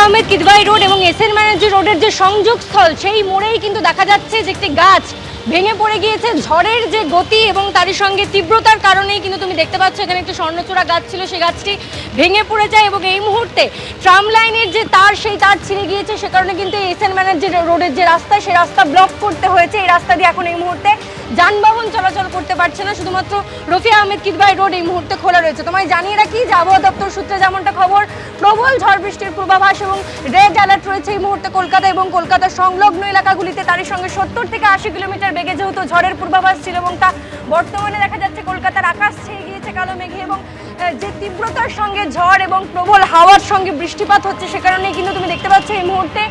Ahmed Kidwai road এবং SN Banerjee রোডের যে সংযোগস্থল সেই মোড়েই কিন্তু দেখা যাচ্ছে যে একটি গাছ ভেঙে পড়ে গিয়েছে। ঝড়ের যে গতি এবং তারই সঙ্গে তীব্রতার কারণেই কিন্তু তুমি দেখতে পাচ্ছ এখানে একটি স্বর্ণচূড়া গাছ ছিল, সেই গাছটি ভেঙে পড়ে যায় এবং এই মুহূর্তে ট্রাম লাইনের যে তার সেই তার ছিঁড়ে গিয়েছে। সে কারণে কিন্তু এসএন ব্যানার্জি রোডের যে রাস্তা সেই রাস্তা ব্লক করতে হয়েছে। এই রাস্তা দিয়ে এখন এই মুহূর্তে যানবাহন চলাচল করতে পারছে না, শুধুমাত্র রফি আহমেদ কিদওয়াই রোড এই মুহূর্তে খোলা রয়েছে। তোমায় জানিয়ে রাখি যে আবহাওয়া দপ্তর সূত্রে যেমনটা খবর, প্রবল ঝড় বৃষ্টির পূর্বাভাস এবং রেড অ্যালার্ট রয়েছে এই মুহূর্তে কলকাতা এবং কলকাতার সংলগ্ন এলাকাগুলিতে। তারই সঙ্গে 70 থেকে 80 কিলোমিটার বেগে যেহেতু ঝড়ের পূর্বাভাস ছিল এবং তা বর্তমানে দেখা যাচ্ছে কলকাতার আকাশ ছেয়ে গিয়েছে কালো মেঘে এবং যে তীব্রতার সঙ্গে ঝড় এবং প্রবল হাওয়ার সঙ্গে বৃষ্টিপাত হচ্ছে সে কারণেই কিন্তু তুমি দেখতে পাচ্ছ এই মুহূর্তে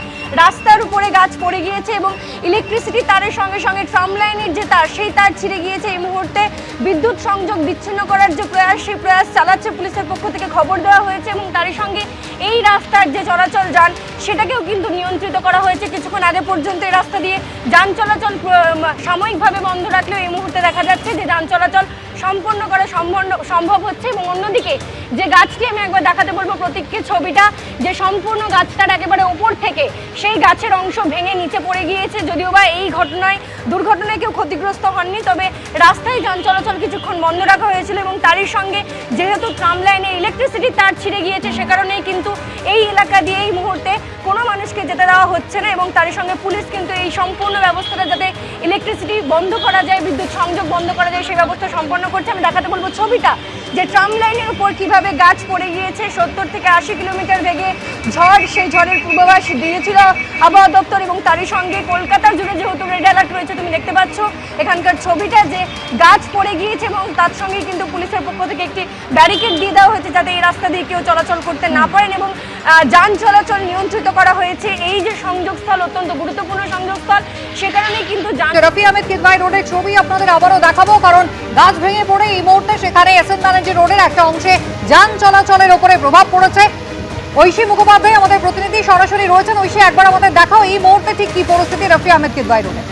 রাস্তার উপরে গাছ পড়ে গিয়েছে এবং ইলেকট্রিসিটি তারের সঙ্গে সঙ্গে ট্রাম লাইনের যে তার সেই তার ছিঁড়ে গিয়েছে। এই মুহূর্তে বিদ্যুৎ সংযোগ বিচ্ছিন্ন করার যে প্রয়াস সেই প্রয়াস চালাচ্ছে পুলিশের পক্ষ থেকে খবর দেওয়া হয়েছে এবং তারই সঙ্গে এই রাস্তার যে চলাচল যান সেটাকেও কিন্তু নিয়ন্ত্রিত করা হয়েছে। কিছুক্ষণ আগে পর্যন্ত এই রাস্তা দিয়ে যান চলাচল সাময়িকভাবে বন্ধ রাখলেও এই মুহূর্তে দেখা যাচ্ছে যে যান চলাচল সম্পন্ন করা সম্ভব হচ্ছে। এবং অন্যদিকে যে গাছটি আমি একবার দেখাতে বলবো প্রতীককে ছবিটা, যে সম্পূর্ণ গাছটার একেবারে ওপর থেকে সেই গাছের অংশ ভেঙে নিচে পড়ে গিয়েছে। যদিও বা এই দুর্ঘটনায় কেউ ক্ষতিগ্রস্ত হননি, তবে রাস্তায় যান চলাচল কিছুক্ষণ বন্ধ রাখা হয়েছিল এবং তারই সঙ্গে যেহেতু ট্রাম লাইনে ইলেকট্রিসিটির তার ছিঁড়ে গিয়েছে সে কারণেই কিন্তু এই এলাকা দিয়ে এই মুহূর্তে কোনো মানুষকে যেতে দেওয়া হচ্ছে না এবং তারই সঙ্গে পুলিশ কিন্তু এই সম্পূর্ণ ব্যবস্থাটা যাতে ইলেকট্রিসিটি বন্ধ করা যায়, বিদ্যুৎ সংযোগ বন্ধ করা যায় সেই ব্যবস্থা সম্পন্ন করছে। আমি দেখাতে বলবো ছবিটা, যে ট্রাম লাইনের উপর কিভাবে গাছ পড়ে গিয়েছে। 70 থেকে 80 কিলোমিটার বেগে ঝড়, সেই ঝড়ের পূর্বাভাস দিয়েছিল আবহাওয়া দপ্তর এবং তারই সঙ্গে কলকাতা জুড়ে যেহেতু রেড অ্যালার্ট রয়েছে তুমি দেখতে পাচ্ছ এখানকার ছবিটা, যে গাছ পড়ে গিয়েছে এবং তার সঙ্গে কিন্তু পুলিশের পক্ষ থেকে একটি ব্যারিকেড দিয়ে দেওয়া হয়েছে যাতে এই রাস্তা দিয়ে কেউ চলাচল করতে না পারেন এবং যান চলাচল নিয়ন্ত্রিত করা হয়েছে। এই যে সংযোগস্থল অত্যন্ত গুরুত্বপূর্ণ সংযোগস্থল, সে কারণেই কিন্তু রফি আহমেদ কিদওয়াই রোডের ছবি আপনাদের আবারও দেখাবো, কারণ গাছ ভেঙে পড়ে এই মুহূর্তে সেখানে এসএন ব্যানার্জি রোডের একটা অংশে যান চলাচলের উপরে প্রভাব পড়েছে। ঐশী মুখোপাধ্যায় আমাদের প্রতিনিধি সরাসরি রয়েছেন। ঐশী, একবার আমাদের দেখাও এই মুহূর্তে ঠিক কি পরিস্থিতি রফি আহমেদ কিদওয়াই রোডে।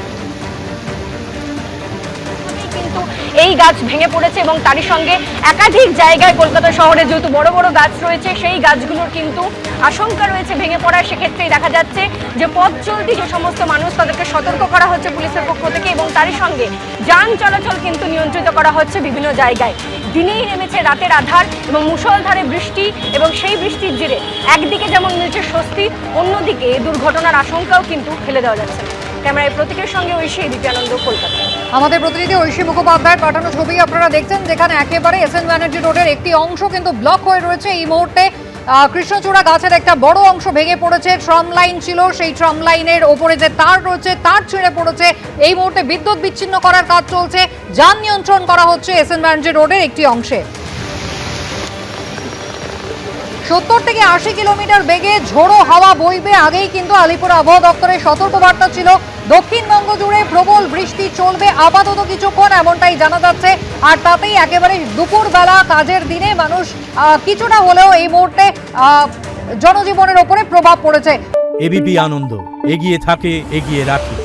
কিন্তু এই গাছ ভেঙে পড়েছে এবং তারই সঙ্গে একাধিক জায়গায় কলকাতা শহরে যেহেতু বড় বড় গাছ রয়েছে সেই গাছগুলোর কিন্তু আশঙ্কা রয়েছে ভেঙে পড়ার। সেক্ষেত্রেই দেখা যাচ্ছে যে পথ চলতি যে সমস্ত মানুষ তাদেরকে সতর্ক করা হচ্ছে পুলিশের পক্ষ থেকে এবং তারই সঙ্গে যান চলাচল কিন্তু নিয়ন্ত্রিত করা হচ্ছে বিভিন্ন জায়গায়। দিনেই নেমেছে রাতের আধার এবং মুষলধারে বৃষ্টি এবং সেই বৃষ্টির জেরে একদিকে যেমন মিলছে স্বস্তি, অন্যদিকে দুর্ঘটনার আশঙ্কাও কিন্তু ফেলে দেওয়া যাচ্ছে না। ক্যামেরায় প্রতীকের সঙ্গে ঐশী, দিব্যানন্দ, কলকাতা। আমাদের প্রতিনিধি ঐশী মুখোপাধ্যায় পাঠানো ছবি আপনারা দেখছেন, যেখানে একেবারে এসএন ব্যানার্জি রোডের একটি অংশ কিন্তু ব্লক হয়ে রয়েছে এই মুহূর্তে। কৃষ্ণচূড়া গাছের একটা বড় অংশ ভেঙে পড়েছে। ট্রাম লাইন ছিল, সেই ট্রাম লাইনের ওপরে যে তার রয়েছে তার ছিঁড়ে পড়েছে। এই মুহূর্তে বিদ্যুৎ বিচ্ছিন্ন করার কাজ চলছে, যান নিয়ন্ত্রণ করা হচ্ছে এসএন ব্যানার্জি রোডের একটি অংশে। 70 থেকে 80 কিলোমিটার বেগে ঝোড়ো হাওয়া বইবে, আগেই কিন্তু আলিপুর আবহাওয়া দপ্তরের সতর্কবার্তা ছিল। দক্ষিণবঙ্গ জুড়ে প্রবল বৃষ্টি চলবে আপাতত কিছুক্ষণ, এমনটাই জানা যাচ্ছে। আর তাতেই একেবারে দুপুরবেলা কাজের দিনে মানুষ কিছুটা হলেও এই মুহূর্তে জনজীবনের ওপরে প্রভাব পড়েছে। এবিপি আনন্দ, এগিয়ে থাকে, এগিয়ে রাখে।